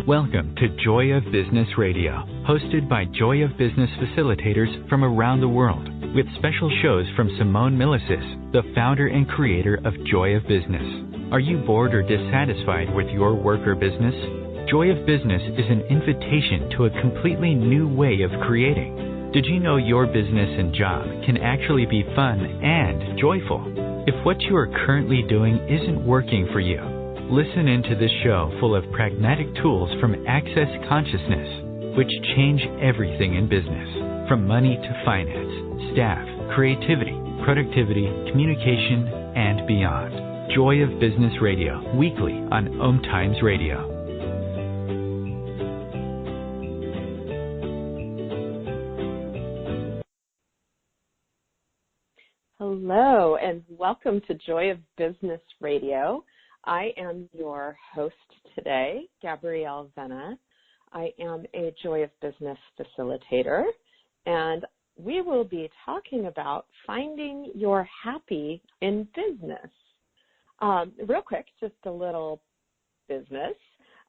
Welcome to Joy of Business Radio, hosted by Joy of Business facilitators from around the world, with special shows from Simone Milasas, the founder and creator of Joy of Business. Are you bored or dissatisfied with your work or business? Joy of Business is an invitation to a completely new way of creating. Did you know your business and job can actually be fun and joyful? If what you are currently doing isn't working for you, listen into this show full of pragmatic tools from Access Consciousness, which change everything in business, from money to finance, staff, creativity, productivity, communication, and beyond. Joy of Business Radio, weekly on OMTimes Radio. Hello, and welcome to Joy of Business Radio. I am your host today, Gabrielle Vena. I am a Joy of Business facilitator, and we will be talking about finding your happy in business. Real quick, just a little business.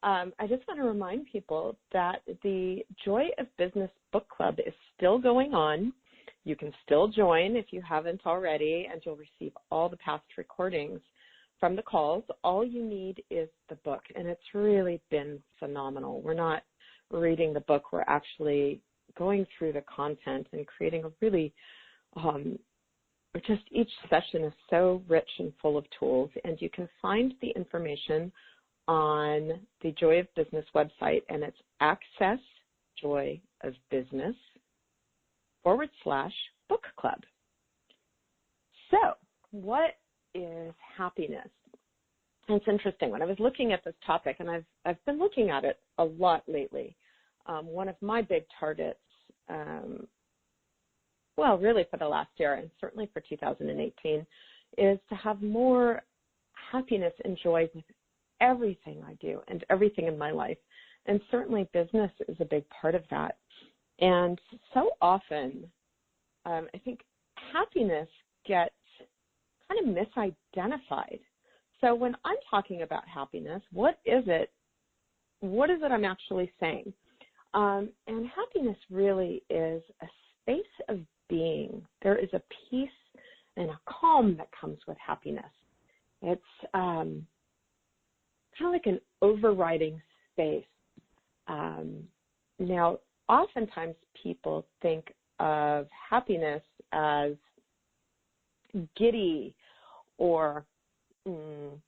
I just want to remind people that the Joy of Business Book Club is still going on. You can still join if you haven't already, and you'll receive all the past recordings from the calls. All you need is the book, and it's really been phenomenal. We're not reading the book. We're actually going through the content and creating a really, just each session is so rich and full of tools, and you can find the information on the Joy of Business website, and it's accessjoyofbusiness.com/book club. So what is happiness? And it's interesting. When I was looking at this topic, and I've been looking at it a lot lately, one of my big targets, really for the last year and certainly for 2018, is to have more happiness and joy with everything I do and everything in my life. And certainly business is a big part of that. And so often, I think happiness gets kind of misidentified. So when I'm talking about happiness, what is it I'm actually saying? And happiness really is a space of being. There is a peace and a calm that comes with happiness. It's kind of like an overriding space. Now, oftentimes people think of happiness as giddy or kind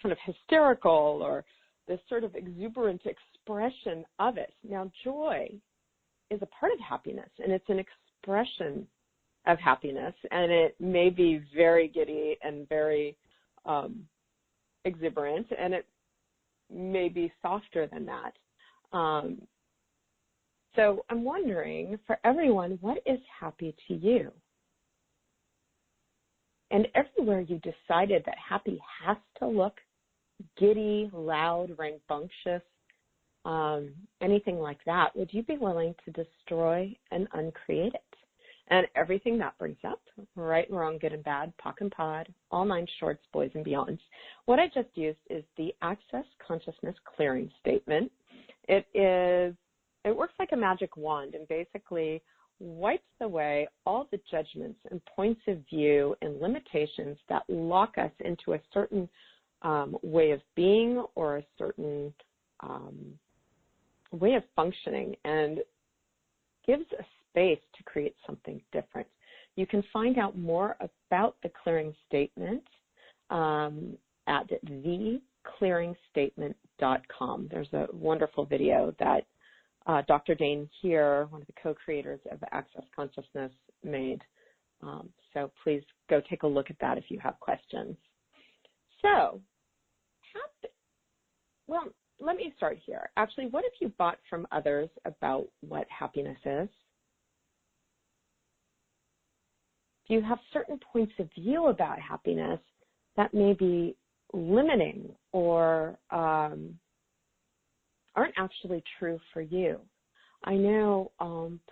of hysterical, or this sort of exuberant expression of it. Now, joy is a part of happiness, and it's an expression of happiness, and it may be very giddy and very exuberant, and it may be softer than that. So I'm wondering, for everyone, what is happy to you? And everywhere you decided that happy has to look giddy, loud, rambunctious, anything like that, would you be willing to destroy and uncreate it? And everything that brings up, right and wrong, good and bad, POC and POD, all nine shorts, boys and beyonds. What I just used is the Access Consciousness Clearing Statement. It works like a magic wand and basically wipes away all the judgments and points of view and limitations that lock us into a certain way of being or a certain way of functioning, and gives a space to create something different. You can find out more about the clearing statement at theclearingstatement.com. There's a wonderful video that Dr. Dane here, one of the co-creators of Access Consciousness, made. So please go take a look at that if you have questions. So, let me start here. Actually, what if you bought from others about what happiness is? Do you have certain points of view about happiness that may be limiting or aren't actually true for you? I know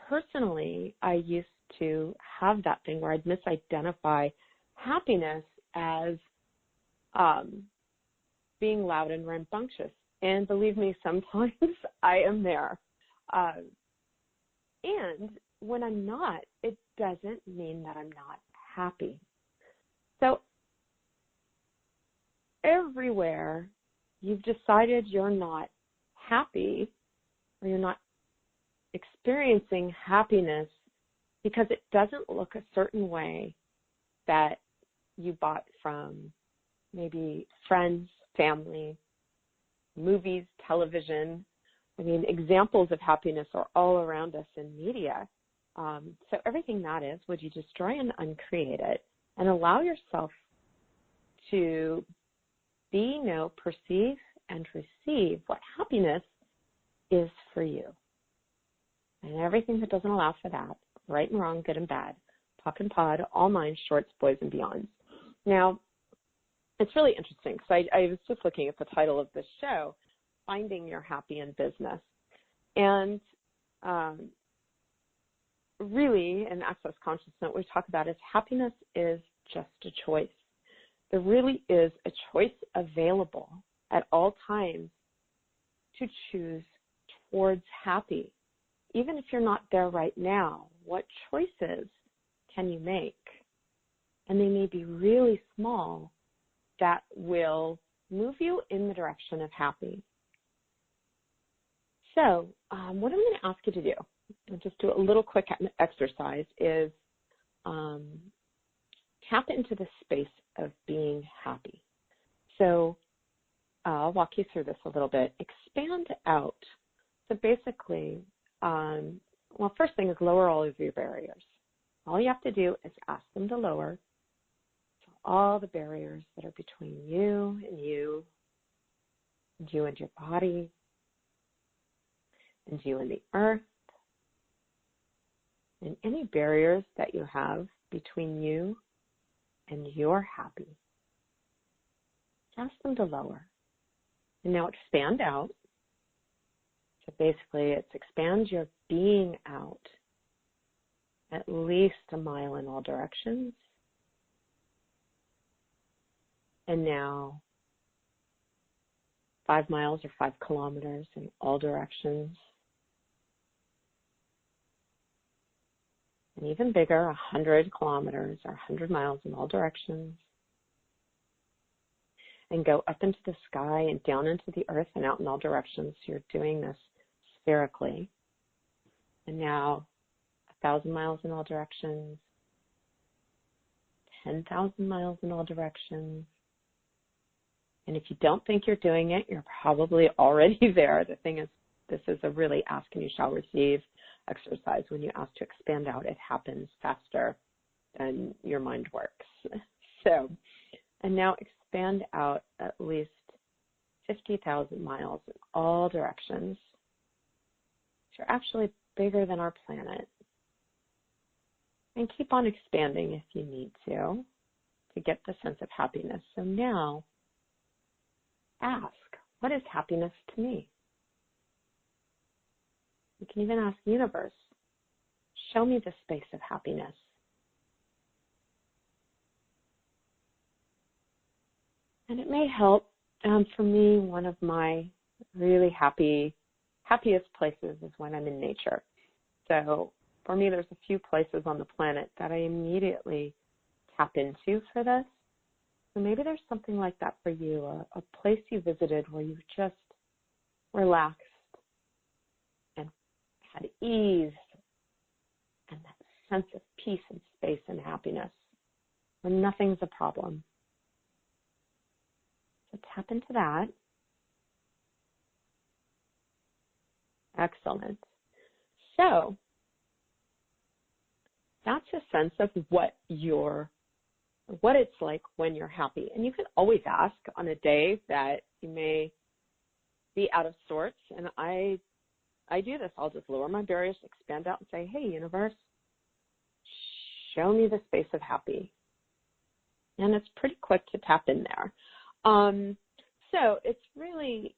personally I used to have that thing where I'd misidentify happiness as being loud and rambunctious. And believe me, sometimes I am there. And when I'm not, it doesn't mean that I'm not happy. So everywhere you've decided you're not happy or you're not experiencing happiness because it doesn't look a certain way that you bought from maybe friends, family, movies, television. I mean, examples of happiness are all around us in media. So everything that is, would you destroy and uncreate it and allow yourself to be, know, perceive, and receive what happiness is for you. And everything that doesn't allow for that, right and wrong, good and bad, POC and POD, all minds, shorts, boys, and beyonds. Now, it's really interesting because I was just looking at the title of this show, Finding Your Happy in Business. And really, in Access Consciousness, what we talk about is happiness is just a choice. There really is a choice available at all times to choose towards happy. Even if you're not there right now, what choices can you make? And they may be really small that will move you in the direction of happy. So what I'm going to ask you to do, and just do a little quick exercise, is tap into the space of being happy. So I'll walk you through this a little bit. Expand out. So basically, well, first thing is lower all of your barriers. All you have to do is ask them to lower. So all the barriers that are between you and you and your body, and you and the earth, and any barriers that you have between you and your happy. Ask them to lower. And now expand out. So basically, it's expand your being out at least a mile in all directions. And now 5 miles or 5 kilometers in all directions. And even bigger, 100 kilometers or 100 miles in all directions. And go up into the sky and down into the earth and out in all directions. So you're doing this spherically. And now 1,000 miles in all directions, 10,000 miles in all directions. And if you don't think you're doing it, you're probably already there. The thing is, this is a really ask and you shall receive exercise. When you ask to expand out, it happens faster than your mind works. So, and now expand out at least 50,000 miles in all directions. So you're actually bigger than our planet. And keep on expanding if you need to get the sense of happiness. So now, ask, what is happiness to me? You can even ask the universe, show me the space of happiness. And it may help. For me, one of my really happiest places is when I'm in nature. So for me, there's a few places on the planet that I immediately tap into for this. So maybe there's something like that for you, a place you visited where you just relaxed and had ease and that sense of peace and space and happiness where nothing's a problem. So tap into that. Excellent. So that's a sense of what it's like when you're happy. And you can always ask on a day that you may be out of sorts. And I do this. I'll just lower my barriers, expand out and say, hey, universe, show me the space of happy. And it's pretty quick to tap in there. So it's really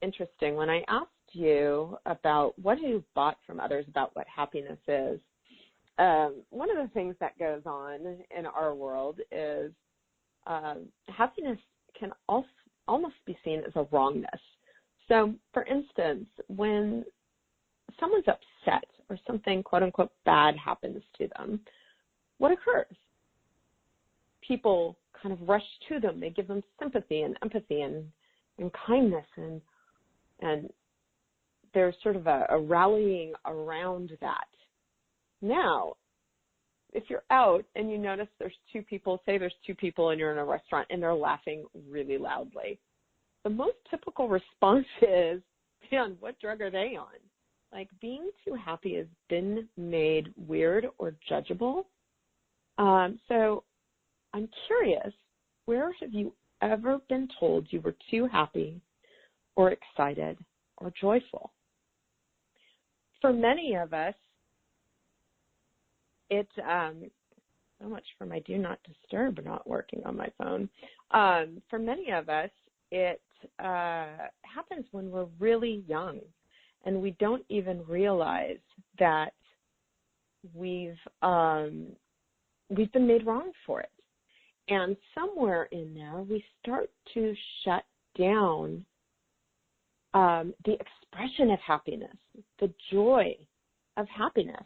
interesting. When I asked you about what you bought from others about what happiness is, one of the things that goes on in our world is happiness can almost be seen as a wrongness. So, for instance, when someone's upset or something, quote unquote, bad happens to them, what occurs? People kind of rush to them. They give them sympathy and empathy and kindness, and there's sort of a rallying around that. Now, if you're out and you notice there's two people, say there's two people and you're in a restaurant and they're laughing really loudly, the most typical response is, man, what drug are they on? Like, being too happy has been made weird or judgeable. So I'm curious, where have you ever been told you were too happy or excited or joyful? For many of us, it's so much for my do not disturb not working on my phone. For many of us, it happens when we're really young and we don't even realize that we've been made wrong for it. And somewhere in there, we start to shut down the expression of happiness, the joy of happiness.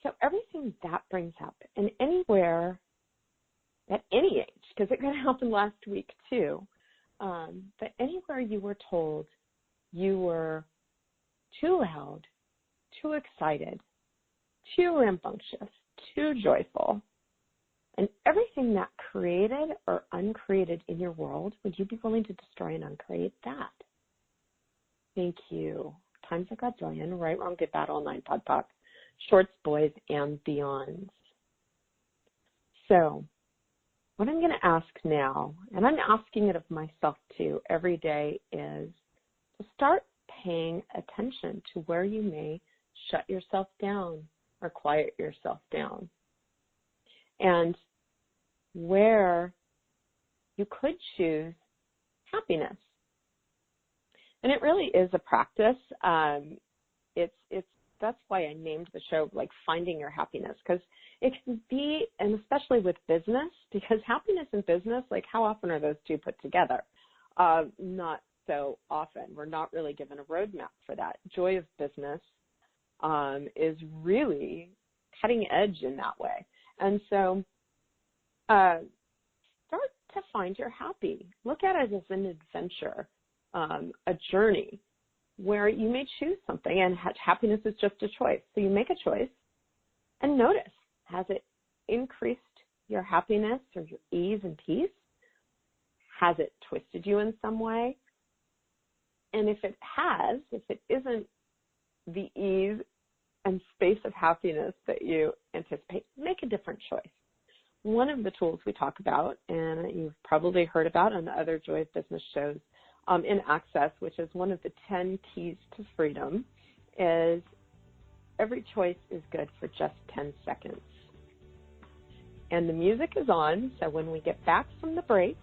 So everything that brings up, and anywhere, at any age, because it could happen last week too, but anywhere you were told you were too loud, too excited, too rambunctious, too joyful, and everything that created or uncreated in your world, would you be willing to destroy and uncreate that? Thank you. Times a godzillion, right, wrong, good, bad, all nine, pod, poc, shorts, boys, and beyonds. So what I'm going to ask now, and I'm asking it of myself too every day, is to start paying attention to where you may shut yourself down or quiet yourself down, and where you could choose happiness. And it really is a practice. That's why I named the show like Finding Your Happiness, because it can be, and especially with business, because happiness and business, like how often are those two put together? Not so often. We're not really given a roadmap for that. Joy of business is really cutting edge in that way. And so start to find your happy. Look at it as an adventure, a journey where you may choose something, and happiness is just a choice. So you make a choice and notice, has it increased your happiness or your ease and peace? Has it twisted you in some way? And if it has, if it isn't the ease and space of happiness that you anticipate, make a different choice. One of the tools we talk about, and you've probably heard about on the other Joy of Business shows in Access, which is one of the 10 keys to freedom, is every choice is good for just 10 seconds. And the music is on, so when we get back from the break,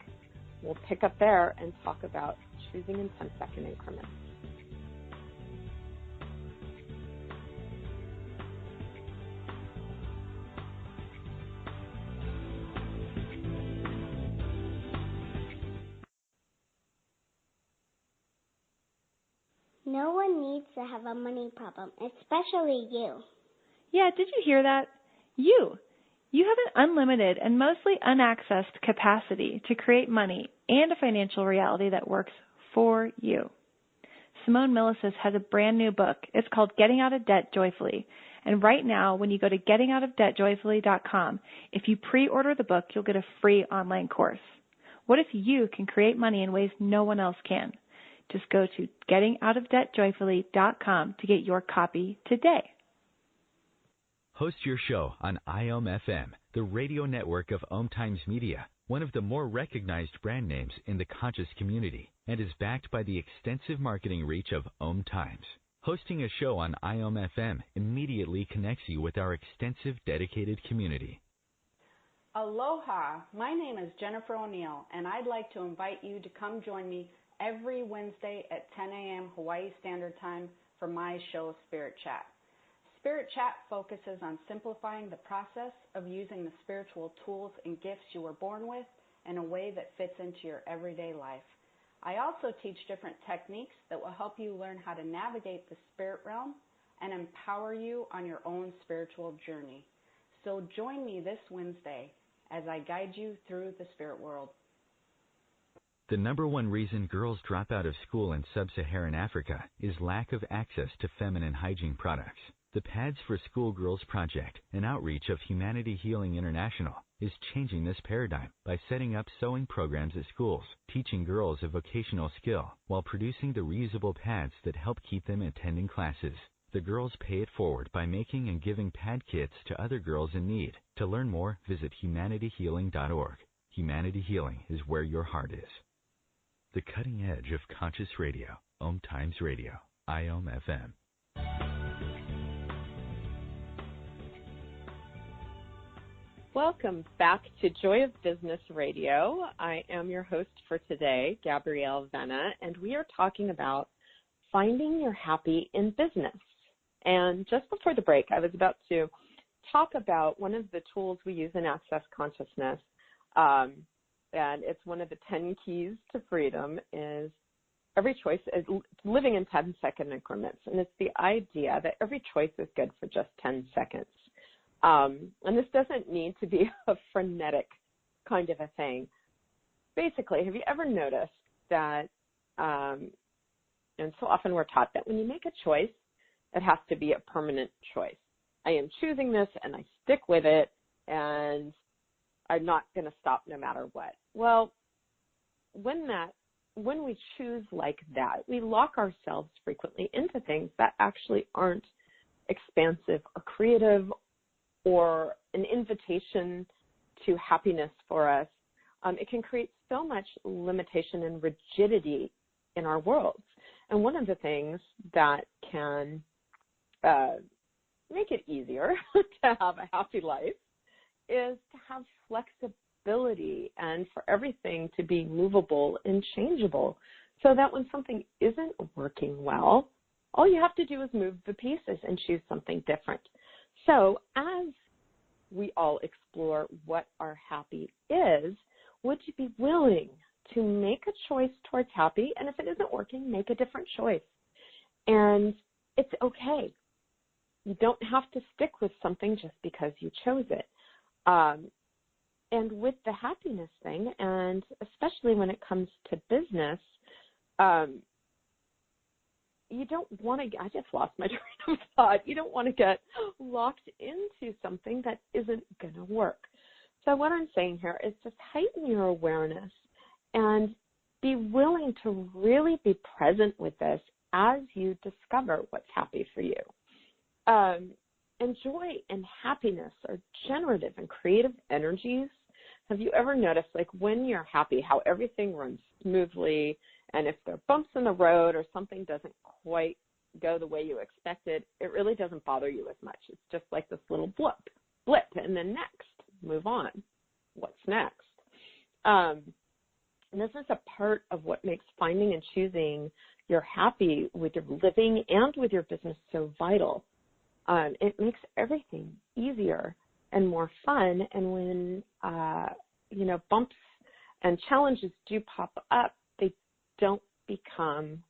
we'll pick up there and talk about choosing in 10-second increments. No one needs to have a money problem, especially you. Yeah, did you hear that? You have an unlimited and mostly unaccessed capacity to create money and a financial reality that works for you. Simone Milasas has a brand new book. It's called Getting Out of Debt Joyfully. And right now, when you go to gettingoutofdebtjoyfully.com, if you pre-order the book, you'll get a free online course. What if you can create money in ways no one else can? Just go to gettingoutofdebtjoyfully.com to get your copy today. Host your show on IOM FM, the radio network of OMTimes Media, one of the more recognized brand names in the conscious community, and is backed by the extensive marketing reach of OMTimes. Hosting a show on IOM FM immediately connects you with our extensive dedicated community. Aloha, my name is Jennifer O'Neill, and I'd like to invite you to come join me every Wednesday at 10 a.m. Hawaii Standard Time for my show, Spirit Chat. Spirit Chat focuses on simplifying the process of using the spiritual tools and gifts you were born with in a way that fits into your everyday life. I also teach different techniques that will help you learn how to navigate the spirit realm and empower you on your own spiritual journey. So join me this Wednesday as I guide you through the spirit world. The number one reason girls drop out of school in sub-Saharan Africa is lack of access to feminine hygiene products. The Pads for Schoolgirls Project, an outreach of Humanity Healing International, is changing this paradigm by setting up sewing programs at schools, teaching girls a vocational skill while producing the reusable pads that help keep them attending classes. The girls pay it forward by making and giving pad kits to other girls in need. To learn more, visit humanityhealing.org. Humanity Healing is where your heart is. The cutting edge of conscious radio, OMTimes Radio, IOM FM. Welcome back to Joy of Business Radio. I am your host for today, Gabrielle Vena, and we are talking about finding your happy in business. And just before the break, I was about to talk about one of the tools we use in Access Consciousness, and it's one of the 10 keys to freedom, is every choice is living in 10-second increments. And it's the idea that every choice is good for just 10 seconds. And this doesn't need to be a frenetic kind of a thing. Basically, have you ever noticed that, and so often we're taught that when you make a choice, it has to be a permanent choice. I am choosing this and I stick with it and I'm not going to stop no matter what. Well, when we choose like that, we lock ourselves frequently into things that actually aren't expansive or creative or an invitation to happiness for us. It can create so much limitation and rigidity in our worlds. And one of the things that can make it easier to have a happy life is to have flexibility and for everything to be movable and changeable, so that when something isn't working well, all you have to do is move the pieces and choose something different. So as we all explore what our happy is, would you be willing to make a choice towards happy? And if it isn't working, make a different choice. And it's okay. You don't have to stick with something just because you chose it. And with the happiness thing, and especially when it comes to business, you don't want to, I just lost my train of thought. You don't want to get locked into something that isn't going to work. So what I'm saying here is just heighten your awareness and be willing to really be present with this as you discover what's happy for you. And joy and happiness are generative and creative energies. Have you ever noticed, like, when you're happy, how everything runs smoothly, and if there are bumps in the road or something doesn't quite go the way you expected, it really doesn't bother you as much. It's just like this little blip, and then next, move on. What's next? And this is a part of what makes finding and choosing your happy with your living and with your business so vital. It makes everything easier and more fun. And when, bumps and challenges do pop up, they don't become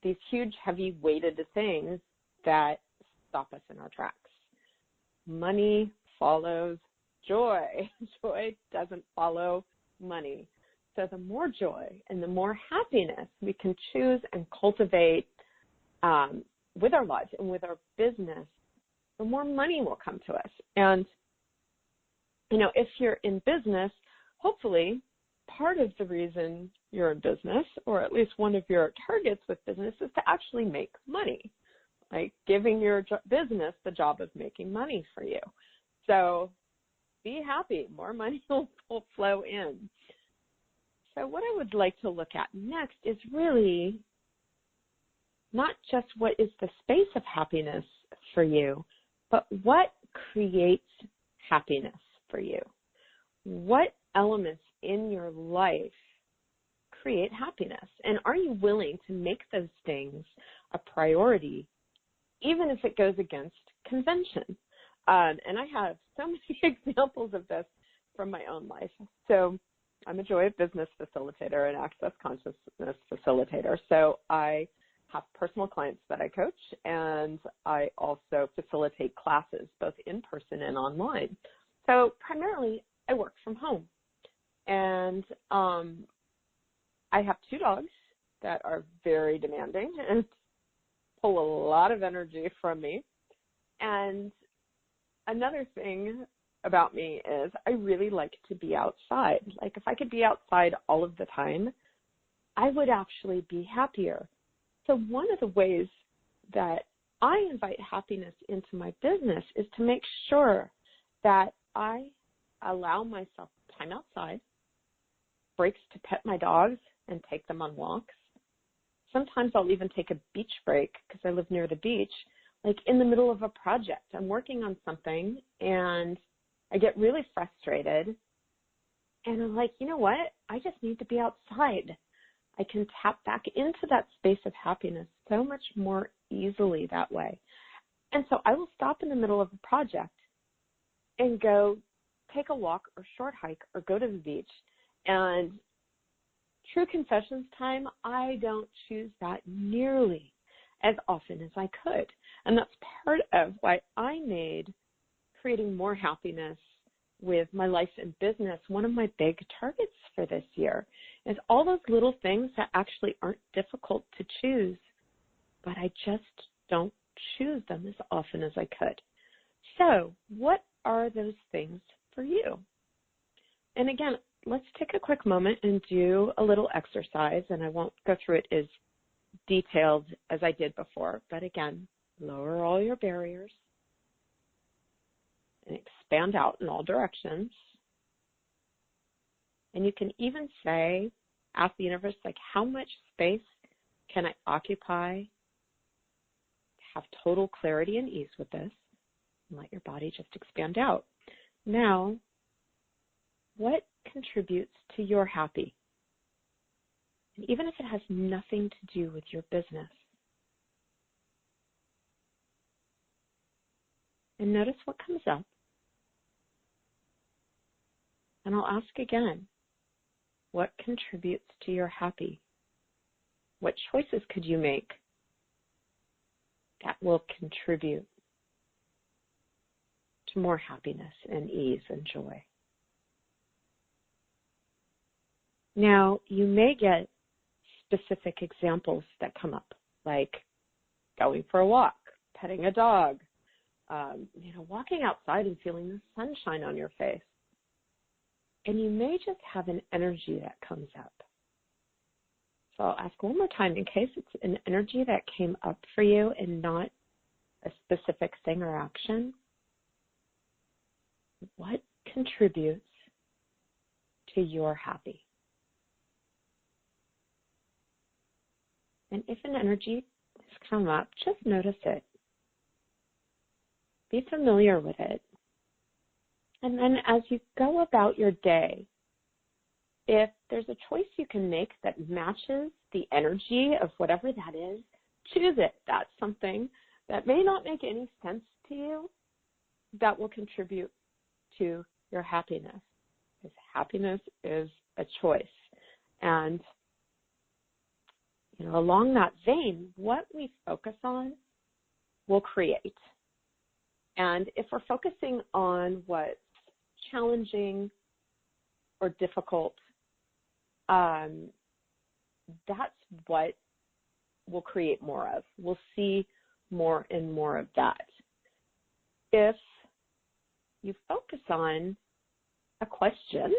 these huge, heavy weighted things that stop us in our tracks. Money follows joy. Joy doesn't follow money. So the more joy and the more happiness we can choose and cultivate with our lives and with our business, the more money will come to us. And, if you're in business, hopefully part of the reason you're in business, or at least one of your targets with business, is to actually make money, like giving your business the job of making money for you. So be happy. More money will flow in. So what I would like to look at next is really not just what is the space of happiness for you, but what creates happiness for you. What elements in your life create happiness? And are you willing to make those things a priority, even if it goes against convention? And I have so many examples of this from my own life. So I'm a Joy of Business facilitator and access consciousness facilitator. So I have personal clients that I coach, and I also facilitate classes both in person and online. So primarily I work from home. And I have 2 dogs that are very demanding and pull a lot of energy from me. And another thing about me is I really like to be outside. Like if I could be outside all of the time, I would actually be happier. So one of the ways that I invite happiness into my business is to make sure that I allow myself time outside, breaks to pet my dogs and take them on walks. Sometimes I'll even take a beach break because I live near the beach, like in the middle of a project. I'm working on something and I get really frustrated and I'm like, you know what? I just need to be outside. I can tap back into that space of happiness so much more easily that way. And so I will stop in the middle of a project and go take a walk or short hike or go to the beach. And true confessions time, I don't choose that nearly as often as I could. And that's part of why I made creating more happiness with my life and business one of my big targets for this year, is all those little things that actually aren't difficult to choose, but I just don't choose them as often as I could. So what are those things for you? And again, let's take a quick moment and do a little exercise, and I won't go through it as detailed as I did before, but again, lower all your barriers and expand out in all directions. And you can even say, ask the universe, like, how much space can I occupy to have total clarity and ease with this? And let your body just expand out. Now, what contributes to your happy? And even if it has nothing to do with your business. And notice what comes up. And I'll ask again, what contributes to your happy? What choices could you make that will contribute to more happiness and ease and joy? Now, you may get specific examples that come up, like going for a walk, petting a dog, walking outside and feeling the sunshine on your face. And you may just have an energy that comes up. So I'll ask one more time in case it's an energy that came up for you and not a specific thing or action. What contributes to your happy? And if an energy has come up, just notice it. Be familiar with it. And then as you go about your day, if there's a choice you can make that matches the energy of whatever that is, choose it. That's something that may not make any sense to you that will contribute to your happiness. Because happiness is a choice. And along that vein, what we focus on will create. And if we're focusing on what's challenging or difficult, that's what we'll create more of. We'll see more and more of that. If you focus on a question,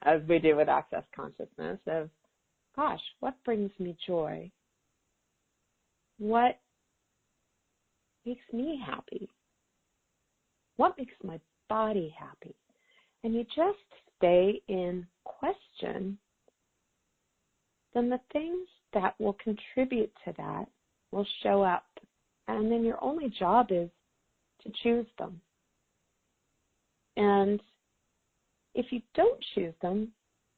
as we do with Access Consciousness, of, gosh, what brings me joy? What makes me happy? What makes my body happy? And you just stay in question, then the things that will contribute to that will show up. And then your only job is to choose them. And if you don't choose them,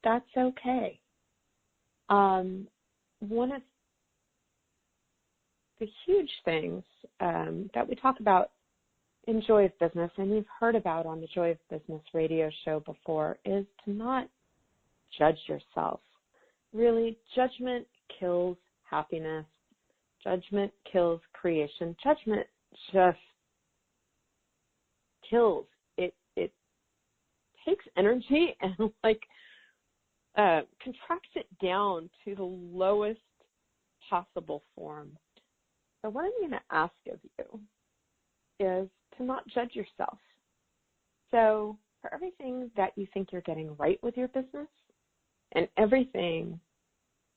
that's okay. One of the huge things that we talk about in Joy of Business, and you've heard about on the Joy of Business radio show before, is to not judge yourself. Really, judgment kills happiness. Judgment kills creation. Judgment just kills. It takes energy and contracts it down to the lowest possible form. So what I'm going to ask of you is to not judge yourself. So for everything that you think you're getting right with your business and everything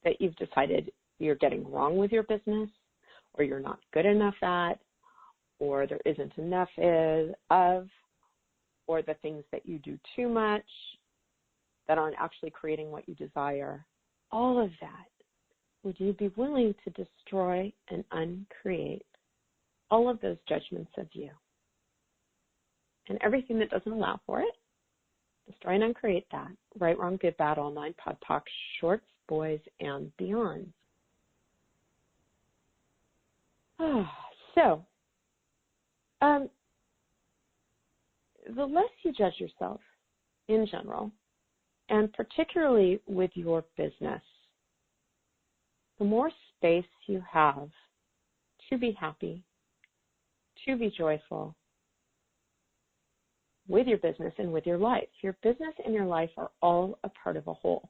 that you've decided you're getting wrong with your business, or you're not good enough at, or there isn't enough of, or the things that you do too much that aren't actually creating what you desire, all of that, would you be willing to destroy and uncreate all of those judgments of you? And everything that doesn't allow for it, destroy and uncreate that. Right, wrong, good, bad, all nine, pod, poc, shorts, boys, and beyond. So, the less you judge yourself in general, and particularly with your business, the more space you have to be happy, to be joyful with your business and with your life. Your business and your life are all a part of a whole.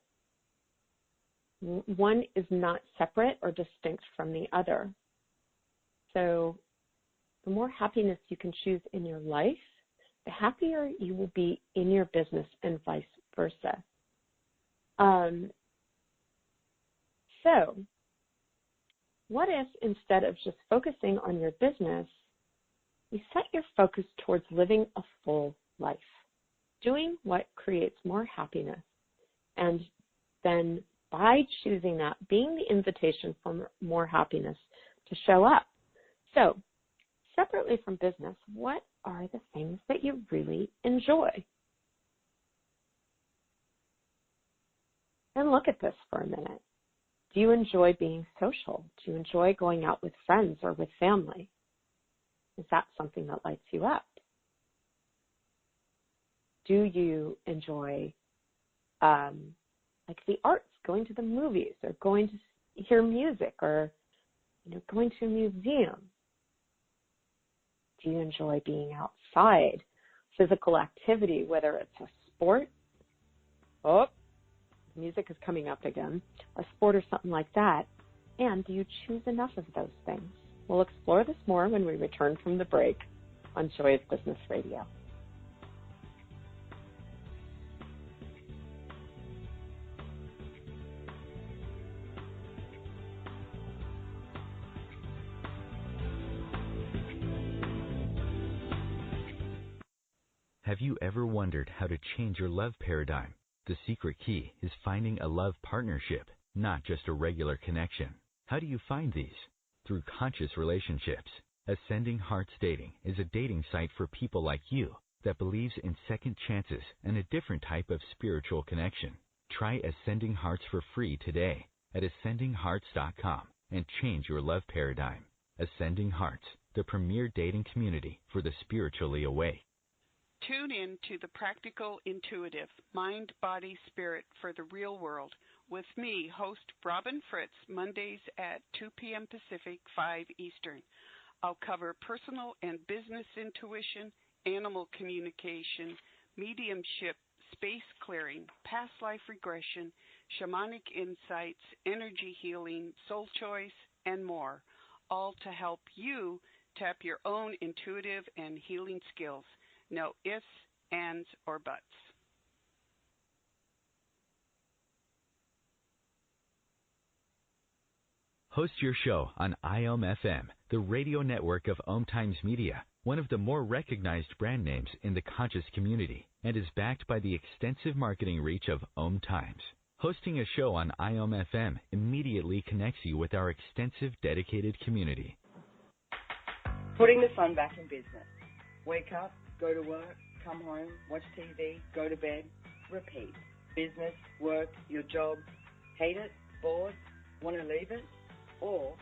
One is not separate or distinct from the other. So the more happiness you can choose in your life, the happier you will be in your business and vice versa. So what if instead of just focusing on your business, you set your focus towards living a full life, doing what creates more happiness, and then by choosing that, being the invitation for more happiness to show up. So, separately from business, what are the things that you really enjoy? And look at this for a minute. Do you enjoy being social? Do you enjoy going out with friends or with family? Is that something that lights you up? Do you enjoy the arts, going to the movies or going to hear music or going to a museum? Do you enjoy being outside, physical activity, whether it's a sport? Oh, music is coming up again. A sport or something like that. And do you choose enough of those things? We'll explore this more when we return from the break on Joy of Business Radio. Have you ever wondered how to change your love paradigm? The secret key is finding a love partnership, not just a regular connection. How do you find these? Through conscious relationships. Ascending Hearts Dating is a dating site for people like you that believes in second chances and a different type of spiritual connection. Try Ascending Hearts for free today at ascendinghearts.com and change your love paradigm. Ascending Hearts, the premier dating community for the spiritually awake. Tune in to the Practical Intuitive, Mind, Body, Spirit for the Real World with me, host Robin Fritz, Mondays at 2 p.m. Pacific, 5 Eastern. I'll cover personal and business intuition, animal communication, mediumship, space clearing, past life regression, shamanic insights, energy healing, soul choice, and more, all to help you tap your own intuitive and healing skills. No ifs, ands, or buts. Host your show on IOM-FM, the radio network of OMTimes Media, one of the more recognized brand names in the conscious community, and is backed by the extensive marketing reach of OMTimes. Hosting a show on IOM-FM immediately connects you with our extensive dedicated community. Putting the fun back in business. Wake up, go to work, come home, watch TV, go to bed, repeat. Business, work, your job, hate it, bored, want to leave it? Or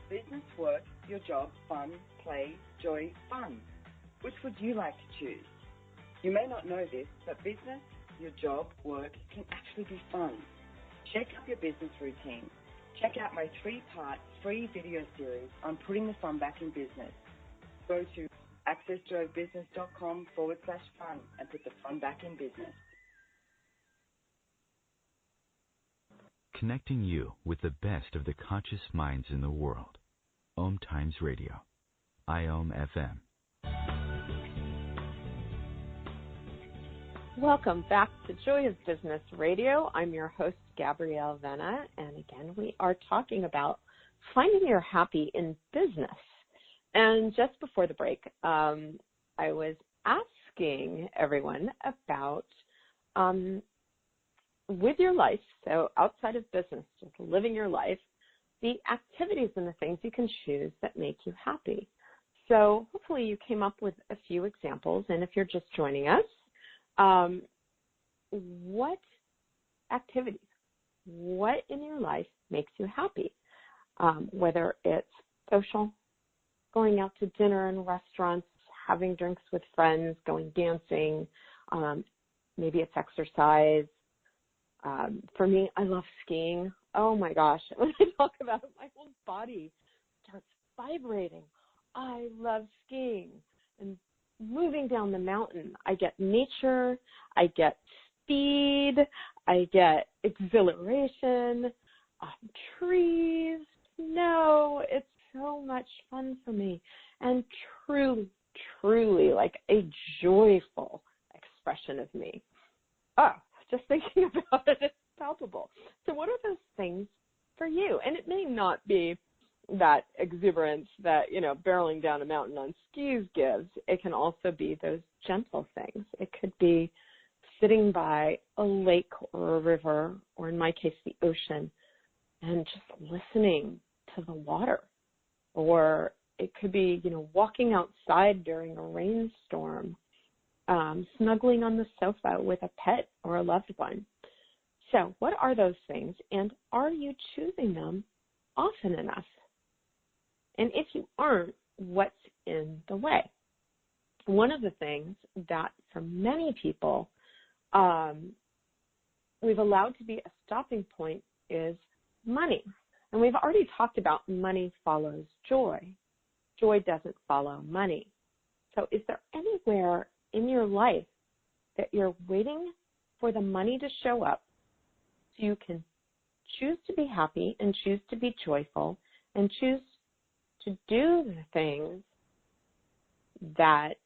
business, work, your job, fun, play, joy, fun. Which would you like to choose? You may not know this, but business, your job, work can actually actually be fun. Check up your business routine. Check out my 3-part free video series on putting the fun back in business. Go to accessjoyofbusiness.com/fun and put the fun back in business. Connecting you with the best of the conscious minds in the world. OMTimes Radio. IOM FM. Welcome back to Joy of Business Radio. I'm your host, Gabrielle Vena, and again, we are talking about finding your happy in business. And just before the break, I was asking everyone about with your life, so outside of business, just living your life, the activities and the things you can choose that make you happy. So hopefully you came up with a few examples, and if you're just joining us, what activities, what in your life makes you happy? Whether it's social, going out to dinner in restaurants, having drinks with friends, going dancing, maybe it's exercise. For me, I love skiing. Oh my gosh, when I talk about it, my whole body starts vibrating. I love skiing and moving down the mountain. I get nature, I get speed, I get exhilaration, trees, snow. It's so much fun for me, and truly like a joyful expression of me. Oh, just thinking about it, it's palpable. So what are those things for you? And it may not be that exuberance that, barreling down a mountain on skis gives. It can also be those gentle things. It could be sitting by a lake or a river, or in my case, the ocean, and just listening to the water. Or it could be, walking outside during a rainstorm, snuggling on the sofa with a pet or a loved one. So what are those things, and are you choosing them often enough? And if you aren't, what's in the way? One of the things that for many people we've allowed to be a stopping point is money. And we've already talked about money follows joy. Joy doesn't follow money. So is there anywhere in your life that you're waiting for the money to show up so you can choose to be happy and choose to be joyful and choose to do the things that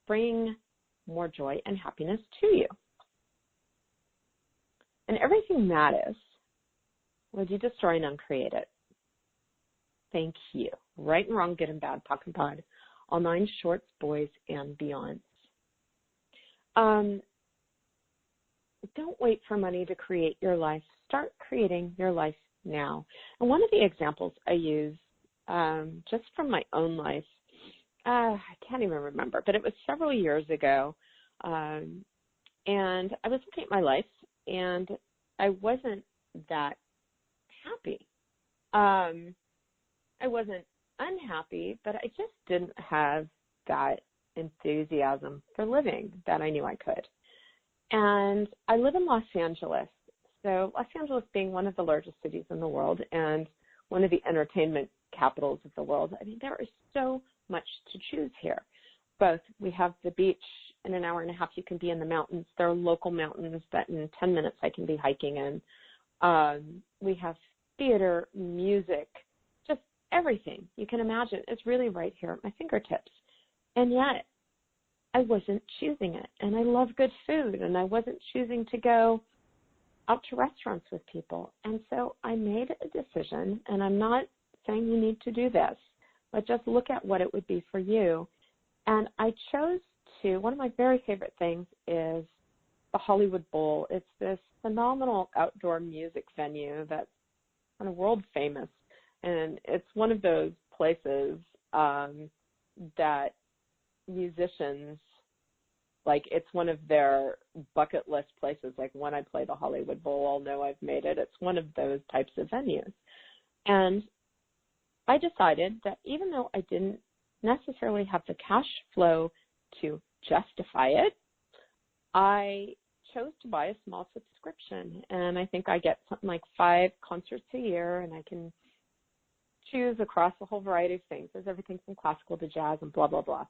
bring more joy and happiness to you? And everything that is, would you destroy and uncreate it? Thank you. Right and wrong, good and bad, POC and POD, all 9 shorts, boys, and beyonds. Don't wait for money to create your life. Start creating your life now. And one of the examples I use just from my own life, I can't even remember, but it was several years ago, and I was looking at my life, and I wasn't that happy. I wasn't unhappy, but I just didn't have that enthusiasm for living that I knew I could. And I live in Los Angeles. So Los Angeles being one of the largest cities in the world and one of the entertainment capitals of the world, I mean, there is so much to choose here. Both, we have the beach. In an hour and a half, you can be in the mountains. There are local mountains that in 10 minutes I can be hiking in. We have theater, music, just everything you can imagine. It's really right here at my fingertips. And yet, I wasn't choosing it. And I love good food, and I wasn't choosing to go out to restaurants with people. And so I made a decision, and I'm not saying you need to do this, but just look at what it would be for you. And I chose to, one of my very favorite things is the Hollywood Bowl. It's this phenomenal outdoor music venue that's kind of world famous. And it's one of those places that musicians, like, it's one of their bucket list places. Like, when I play the Hollywood Bowl, I'll know I've made it. It's one of those types of venues. And I decided that even though I didn't necessarily have the cash flow to justify it, I chose to buy a small subscription, and I think I get something like 5 concerts a year, and I can choose across a whole variety of things. There's everything from classical to jazz and blah, blah, blah.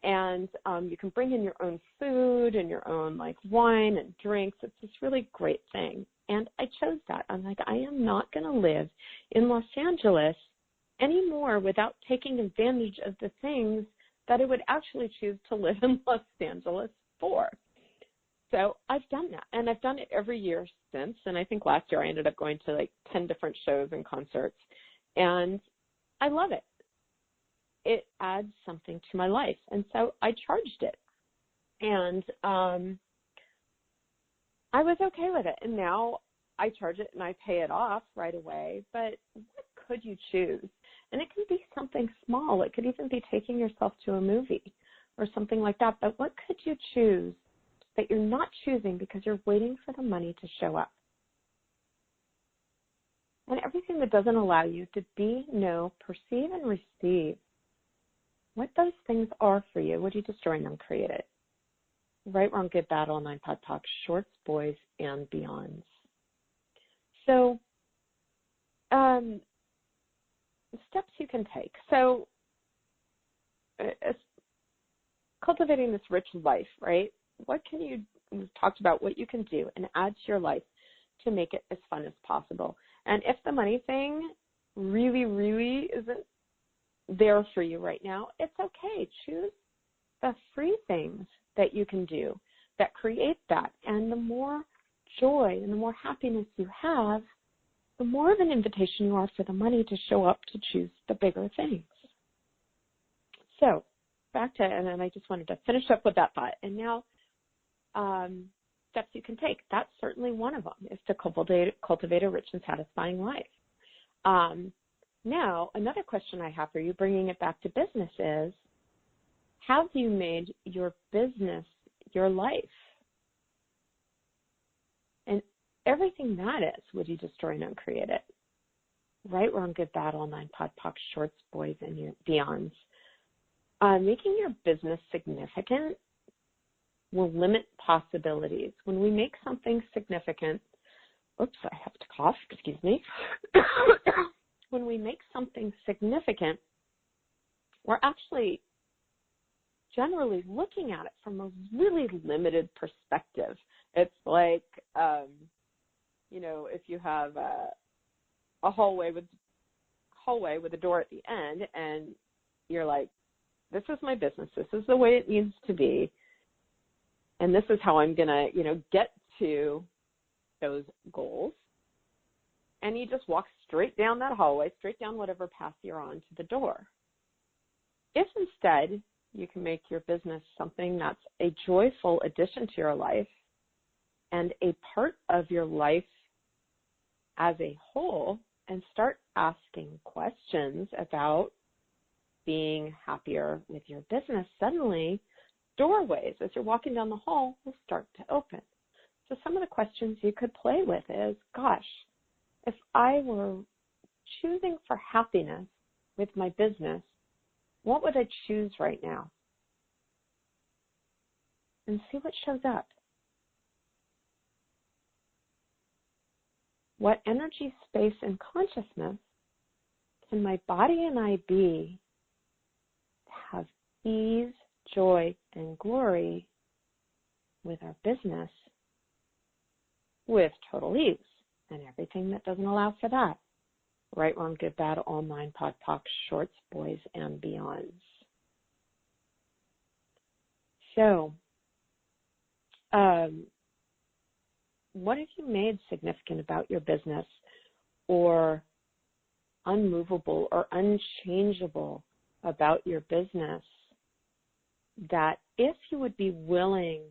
And you can bring in your own food and your own like wine and drinks. It's this really great thing. And I chose that. I'm like, I am not going to live in Los Angeles anymore without taking advantage of the things that I would actually choose to live in Los Angeles for. So I've done that, and I've done it every year since. And I think last year I ended up going to like 10 different shows and concerts, and I love it. It adds something to my life, and so I charged it, and I was okay with it. And now I charge it and I pay it off right away. But what could you choose? And it can be something small. It could even be taking yourself to a movie or something like that. But what could you choose that you're not choosing because you're waiting for the money to show up? And everything that doesn't allow you to be, know, perceive, and receive what those things are for you. Would you destroy and uncreate it? Right, wrong, good, bad, all 9, pod, poc, shorts, boys, and beyonds. So, steps you can take. So, cultivating this rich life, right? What can you, we've talked about what you can do and add to your life to make it as fun as possible. And if the money thing really, really isn't there for you right now, it's okay. Choose the free things that you can do that create that. And the more joy and the more happiness you have, the more of an invitation you are for the money to show up to choose the bigger things. So back to, and then I just wanted to finish up with that thought. And now steps you can take. That's certainly one of them, is to cultivate a rich and satisfying life. Now, another question I have for you, bringing it back to business, is, have you made your business your life? And everything that is, would you destroy and uncreate it? Right, wrong, good, bad, all 9, pod, poc, shorts, boys, and beyonds. Making your business significant will limit possibilities. When we make something significant, oops, I have to cough, excuse me. When we make something significant, we're actually generally looking at it from a really limited perspective. It's like, if you have a hallway with a door at the end, and you're like, this is my business, this is the way it needs to be, and this is how I'm going to, get to those goals. And you just walk straight down that hallway, straight down whatever path you're on to the door. If instead you can make your business something that's a joyful addition to your life and a part of your life as a whole, and start asking questions about being happier with your business, suddenly doorways as you're walking down the hall will start to open. So some of the questions you could play with is, gosh, if I were choosing for happiness with my business, what would I choose right now? And see what shows up. What energy, space, and consciousness can my body and I be to have ease, joy, and glory with our business with total ease, and everything that doesn't allow for that? Right, wrong, good, bad, all 9, pod, poc, shorts, boys, and beyonds. So, what have you made significant about your business, or unmovable or unchangeable about your business, that if you would be willing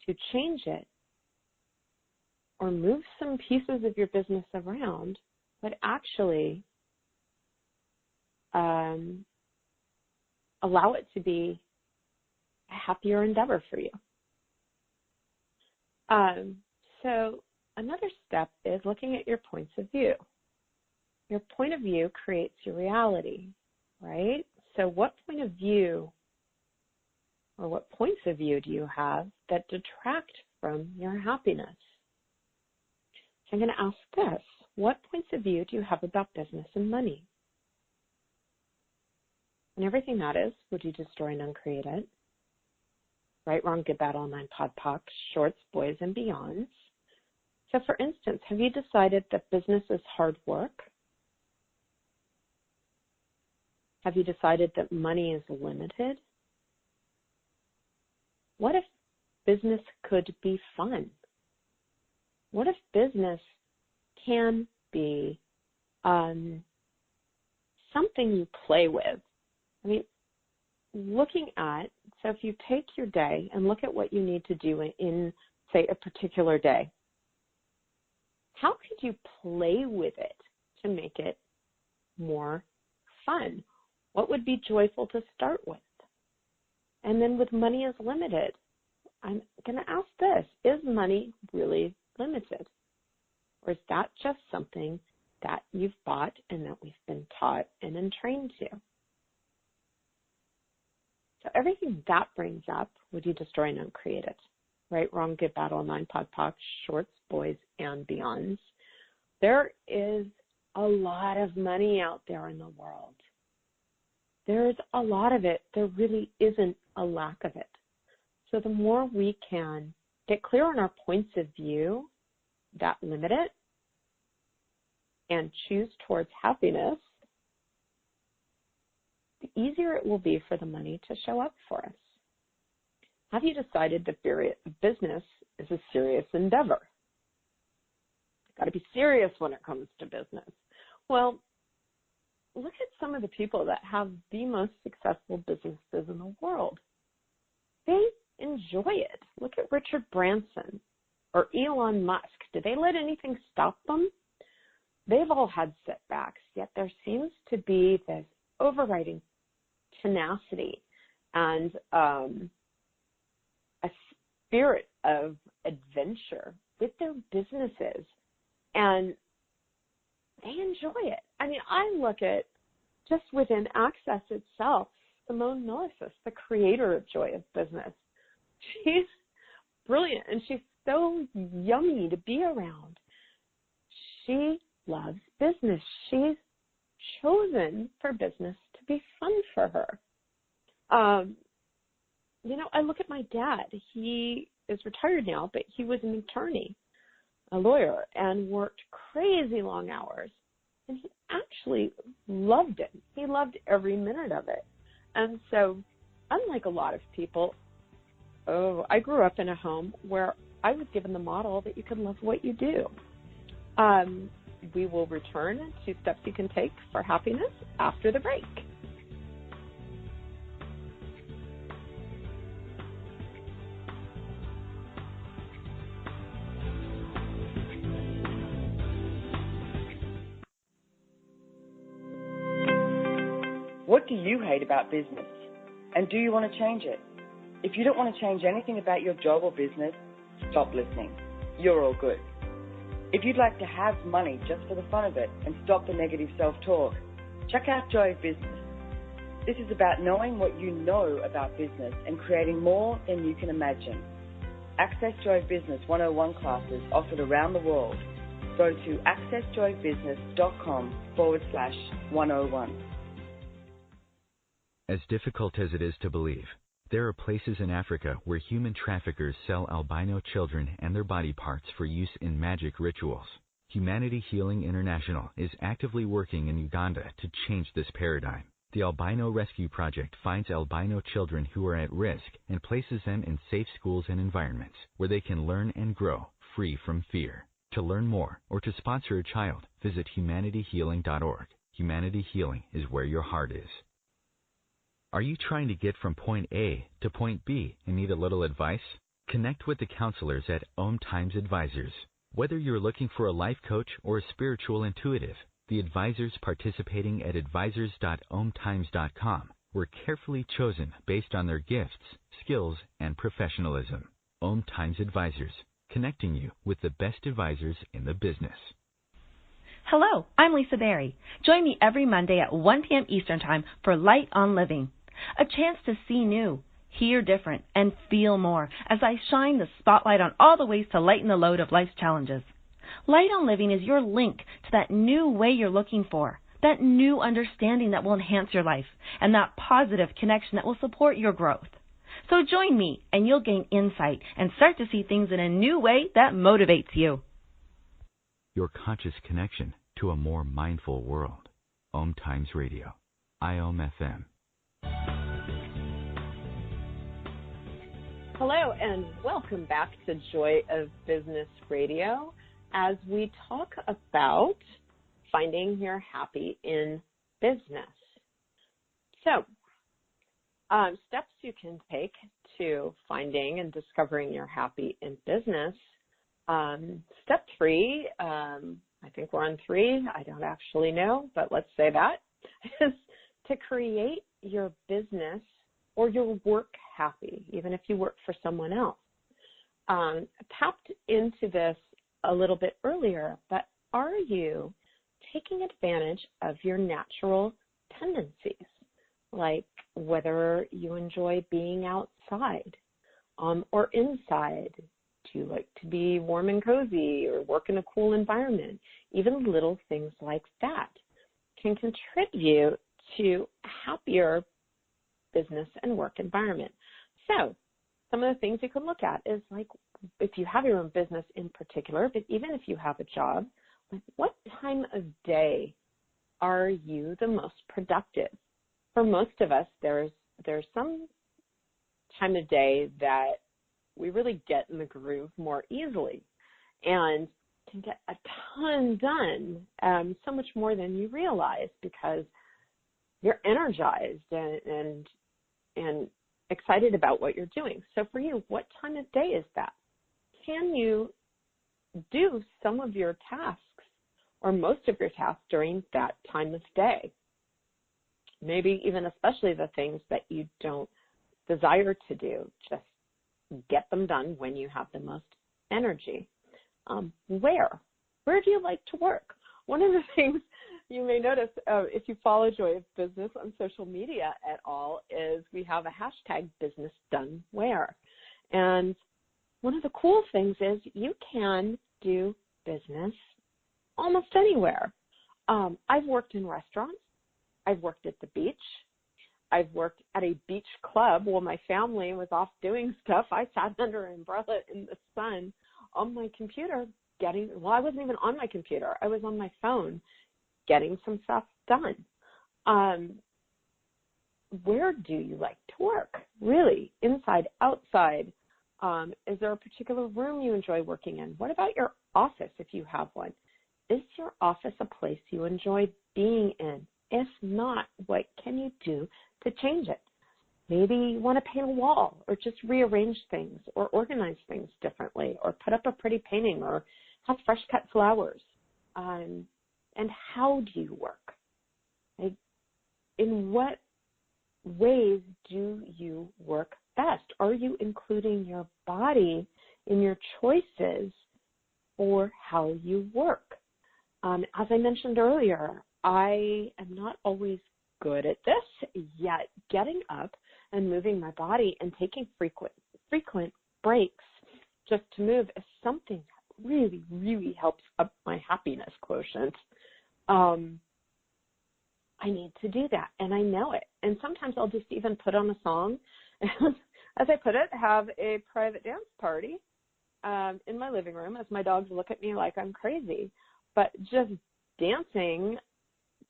to change it or move some pieces of your business around, would actually allow it to be a happier endeavor for you? So another step is looking at your points of view. Your point of view creates your reality, right? So what point of view or what points of view do you have that detract from your happiness. So I'm going to ask this. What points of view do you have about business and money? And everything that is, would you destroy and uncreate it? Right, wrong, good, bad, all nine, pod, poc, shorts, boys, and beyonds. So for instance, have you decided that business is hard work? Have you decided that money is limited? What if business could be fun? What if business can be something you play with? I mean, looking at, so if you take your day and look at what you need to do in, say, a particular day, how could you play with it to make it more fun? What would be joyful to start with? And then with money is limited, I'm going to ask this, is money really limited? Or is that just something that you've bought and that we've been taught and trained to? So everything that brings up, would you destroy and uncreate it? Right, wrong, good, bad, all nine, pod, poc, shorts, boys, and beyonds. There is a lot of money out there in the world. There's a lot of it. There really isn't a lack of it. So the more we can get clear on our points of view that limit it and choose towards happiness, the easier it will be for the money to show up for us. Have you decided that business is a serious endeavor? You've got to be serious when it comes to business. Well, look at some of the people that have the most successful businesses in the world. They enjoy it. Look at Richard Branson or Elon Musk. Did they let anything stop them? They've all had setbacks, yet there seems to be this overriding tenacity and a spirit of adventure with their businesses, and they enjoy it. I mean, I look at just within Access itself, Simone Milesis, the creator of Joy of Business. She's brilliant, and she's so yummy to be around. She loves business. She's chosen for business to be fun for her. I look at my dad. He is retired now, but he was an attorney, a lawyer, and worked crazy long hours. And he actually loved it. He loved every minute of it. And so, unlike a lot of people, I grew up in a home where I was given the model that you can love what you do. We will return to steps you can take for happiness after the break. What do you hate about business? And do you want to change it? If you don't want to change anything about your job or business, stop listening. You're all good. If you'd like to have money just for the fun of it and stop the negative self-talk, check out Joy of Business. This is about knowing what you know about business and creating more than you can imagine. Access Joy of Business 101 classes offered around the world. Go to accessjoyofbusiness.com/101. As difficult as it is to believe, there are places in Africa where human traffickers sell albino children and their body parts for use in magic rituals. Humanity Healing International is actively working in Uganda to change this paradigm. The Albino Rescue Project finds albino children who are at risk and places them in safe schools and environments where they can learn and grow free from fear. To learn more or to sponsor a child, visit humanityhealing.org. Humanity Healing is where your heart is. Are you trying to get from point A to point B and need a little advice? Connect with the counselors at OMTimes Advisors. Whether you're looking for a life coach or a spiritual intuitive, the advisors participating at advisors.omtimes.com were carefully chosen based on their gifts, skills, and professionalism. OMTimes Advisors, connecting you with the best advisors in the business. Hello, I'm Lisa Berry. Join me every Monday at 1 p.m. Eastern Time for Light on Living, a chance to see new, hear different, and feel more as I shine the spotlight on all the ways to lighten the load of life's challenges. Light on Living is your link to that new way you're looking for, that new understanding that will enhance your life, and that positive connection that will support your growth. So join me, and you'll gain insight and start to see things in a new way that motivates you. Your conscious connection to a more mindful world. OMTimes Radio. IOM FM. Hello, and welcome back to Joy of Business Radio as we talk about finding your happy in business. So, steps you can take to finding and discovering your happy in business. Step 3, I think we're on 3, I don't actually know, but let's say that, is to create your business or your work happy, even if you work for someone else. Tapped into this a little bit earlier, but are you taking advantage of your natural tendencies, like whether you enjoy being outside or inside? Do you like to be warm and cozy or work in a cool environment? Even little things like that can contribute to a happier business and work environment. So some of the things you can look at is like if you have your own business in particular, but even if you have a job, like what time of day are you the most productive? For most of us, there's some time of day that we really get in the groove more easily and can get a ton done, so much more than you realize because you're energized and excited about what you're doing. So for you, what time of day is that? Can you do some of your tasks or most of your tasks during that time of day? Maybe even especially the things that you don't desire to do, just get them done when you have the most energy. Where do you like to work? One of the things you may notice if you follow Joy of Business on social media at all is we have a hashtag business done where. And one of the cool things is you can do business almost anywhere. I've worked in restaurants. I've worked at the beach. I've worked at a beach club while my family was off doing stuff. I sat under an umbrella in the sun on my computer I wasn't even on my computer. I was on my phone getting some stuff done. Where do you like to work? Really? Inside, outside? Is there a particular room you enjoy working in? What about your office if you have one? Is your office a place you enjoy being in? If not, what can you do to change it? Maybe you want to paint a wall or just rearrange things or organize things differently or put up a pretty painting or have fresh cut flowers. And how do you work? Like, in what ways do you work best? Are you including your body in your choices for how you work? As I mentioned earlier, I am not always good at this, yet getting up and moving my body and taking frequent breaks just to move is something that really, really helps up my happiness quotient. I need to do that, and I know it. And sometimes I'll just even put on a song and, as I put it, have a private dance party in my living room as my dogs look at me like I'm crazy. But just dancing,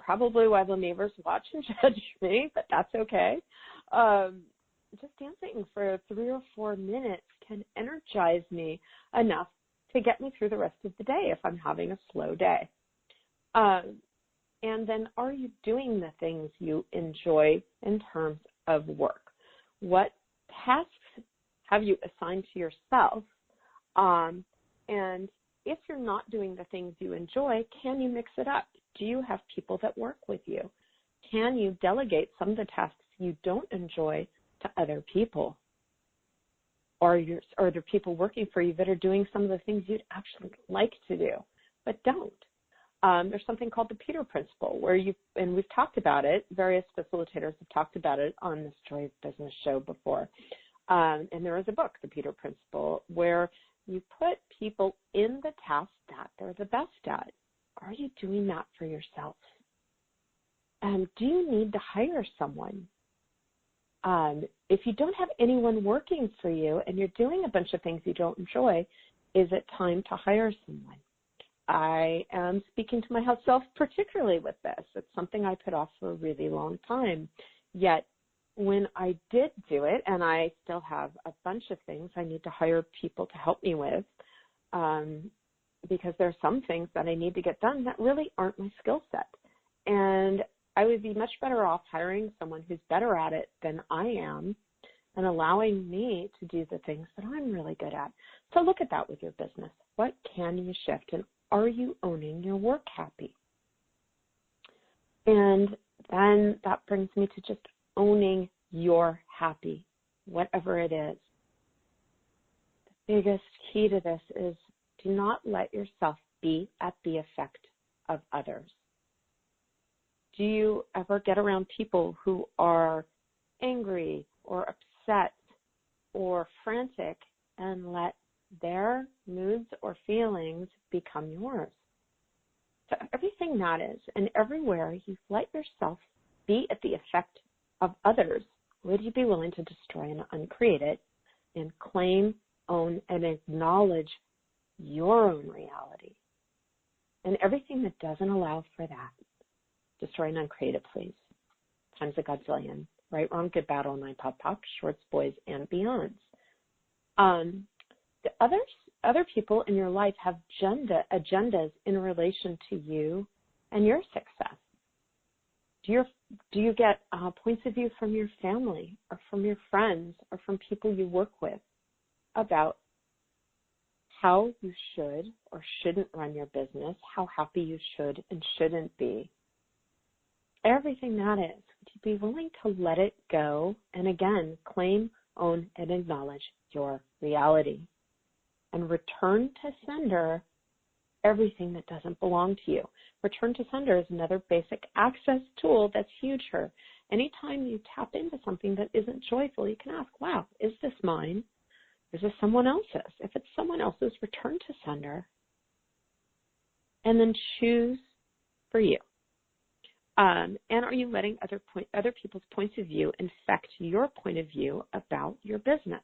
probably while the neighbors watch and judge me, but that's okay. Just dancing for 3 or 4 minutes can energize me enough to get me through the rest of the day if I'm having a slow day. And then are you doing the things you enjoy in terms of work? What tasks have you assigned to yourself? And if you're not doing the things you enjoy, can you mix it up? Do you have people that work with you? Can you delegate some of the tasks you don't enjoy to other people? Or are there people working for you that are doing some of the things you'd actually like to do but don't? There's something called the Peter Principle, where and we've talked about it, various facilitators have talked about it on this Joy of Business show before. And there is a book, The Peter Principle, where you put people in the task that they're the best at. Are you doing that for yourself? Do you need to hire someone? If you don't have anyone working for you and you're doing a bunch of things you don't enjoy, is it time to hire someone? I am speaking to myself particularly with this. It's something I put off for a really long time. Yet when I did do it, and I still have a bunch of things I need to hire people to help me with, because there are some things that I need to get done that really aren't my skill set. And I would be much better off hiring someone who's better at it than I am and allowing me to do the things that I'm really good at. So look at that with your business. What can you shift? And are you owning your work happy? And then that brings me to just owning your happy, whatever it is. The biggest key to this is do not let yourself be at the effect of others. Do you ever get around people who are angry or upset or frantic and let their moods or feelings become yours? So everything that is and everywhere you let yourself be at the effect of others, would you be willing to destroy and uncreate it and claim, own, and acknowledge your own reality? And everything that doesn't allow for that, destroy and uncreate it, please. Times a godzillion. Right, wrong, good, bad, all nine, pop, shorts, boys, and beyonds. The other people in your life have agendas in relation to you and your success. Do you get points of view from your family or from your friends or from people you work with about how you should or shouldn't run your business, how happy you should and shouldn't be? Everything that is, would you be willing to let it go and again claim, own, and acknowledge your reality and return to sender everything that doesn't belong to you? Return to sender is another basic access tool that's huge here. Anytime you tap into something that isn't joyful, you can ask, wow, is this mine? Is this someone else's? If it's someone else's, return to sender and then choose for you. And are you letting other people's points of view infect your point of view about your business?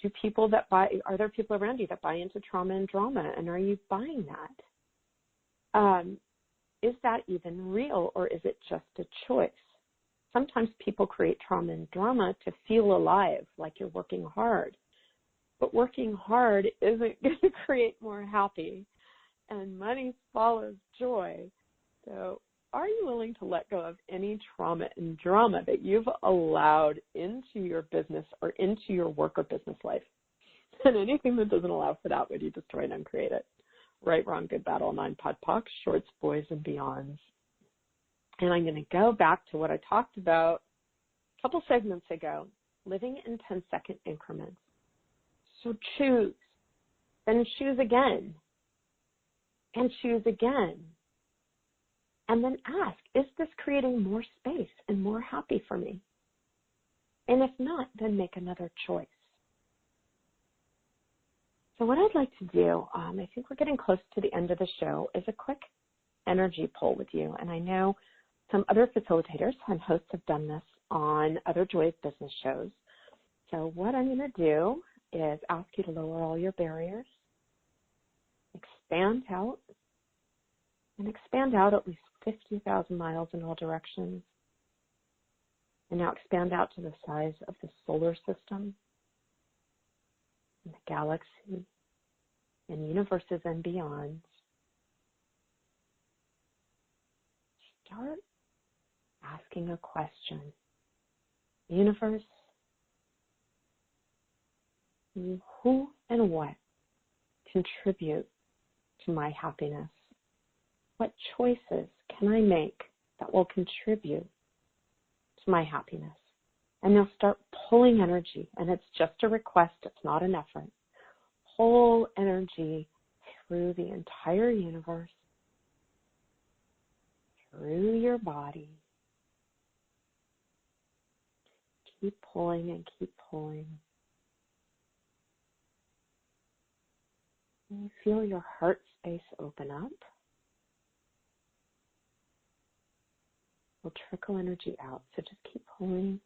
Are there people around you that buy into trauma and drama, and are you buying that? Is that even real, or is it just a choice? Sometimes people create trauma and drama to feel alive, like you're working hard. But working hard isn't going to create more happy, and money follows joy. So are you willing to let go of any trauma and drama that you've allowed into your business or into your work or business life? And anything that doesn't allow for that, would you destroy and uncreate it? Right, wrong, good, bad, all nine, pod, poc, shorts, boys, and beyonds. And I'm going to go back to what I talked about a couple segments ago, living in 10-second increments. So choose, then choose again, and choose again. And then ask, is this creating more space and more happy for me? And if not, then make another choice. So what I'd like to do, I think we're getting close to the end of the show, is a quick energy poll with you. And I know some other facilitators and hosts have done this on other Joy of Business shows. So what I'm going to do is ask you to lower all your barriers, expand out, and expand out at least 50,000 miles in all directions. And now expand out to the size of the solar system, and the galaxy, and universes and beyond. Start asking a question. Universe, who and what contribute to my happiness? What choices can I make that will contribute to my happiness? And they'll start pulling energy, and it's just a request, it's not an effort. Pull energy through the entire universe through your body. Keep pulling and keep pulling. And you feel your heart space open up. We'll trickle energy out. So just keep pulling.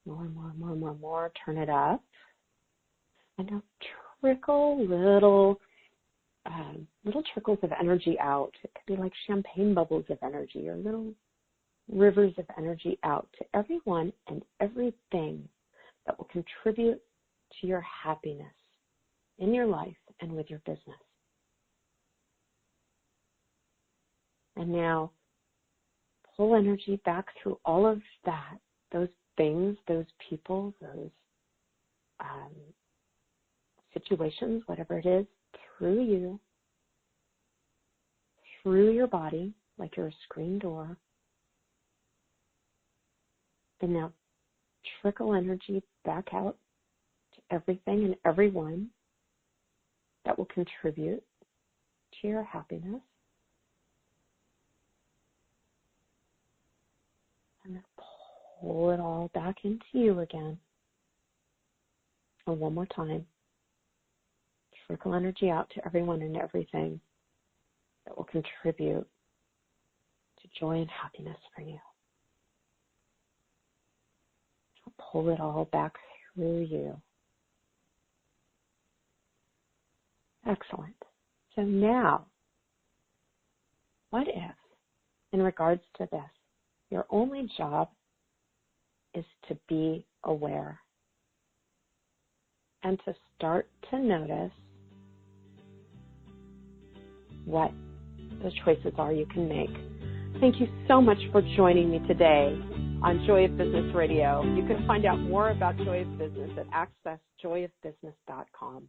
More, more, more, more, more. Turn it up. And now trickle little trickles of energy out. It could be like champagne bubbles of energy or little rivers of energy out to everyone and everything that will contribute to your happiness in your life and with your business. And now pull energy back through all of that, those things, those people, those situations, whatever it is, through you, through your body, like you're a screen door. And now trickle energy back out to everything and everyone that will contribute to your happiness. And then pull it all back into you again. And one more time. Trickle energy out to everyone and everything that will contribute to joy and happiness for you. So pull it all back through you. Excellent. So now, what if, in regards to this, your only job is to be aware and to start to notice what the choices are you can make. Thank you so much for joining me today on Joy of Business Radio. You can find out more about Joy of Business at accessjoyofbusiness.com.